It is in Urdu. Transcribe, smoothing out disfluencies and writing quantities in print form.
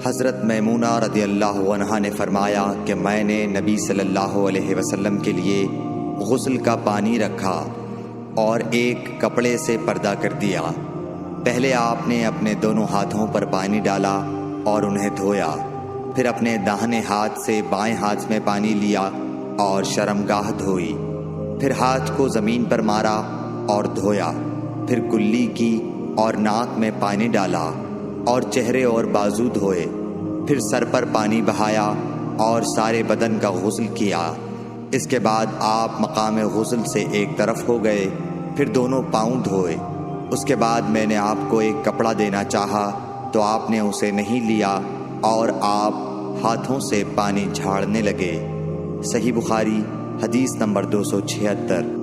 حضرت میمونہ رضی اللہ عنہا نے فرمایا کہ میں نے نبی صلی اللہ علیہ وسلم کے لیے غسل کا پانی رکھا اور ایک کپڑے سے پردہ کر دیا۔ پہلے آپ نے اپنے دونوں ہاتھوں پر پانی ڈالا اور انہیں دھویا، پھر اپنے داہنے ہاتھ سے بائیں ہاتھ میں پانی لیا اور شرمگاہ دھوئی، پھر ہاتھ کو زمین پر مارا اور دھویا، پھر کلی کی اور ناک میں پانی ڈالا اور چہرے اور بازو دھوئے، پھر سر پر پانی بہایا اور سارے بدن کا غسل کیا۔ اس کے بعد آپ مقام غسل سے ایک طرف ہو گئے، پھر دونوں پاؤں دھوئے۔ اس کے بعد میں نے آپ کو ایک کپڑا دینا چاہا تو آپ نے اسے نہیں لیا اور آپ ہاتھوں سے پانی جھاڑنے لگے۔ صحیح بخاری حدیث نمبر 276۔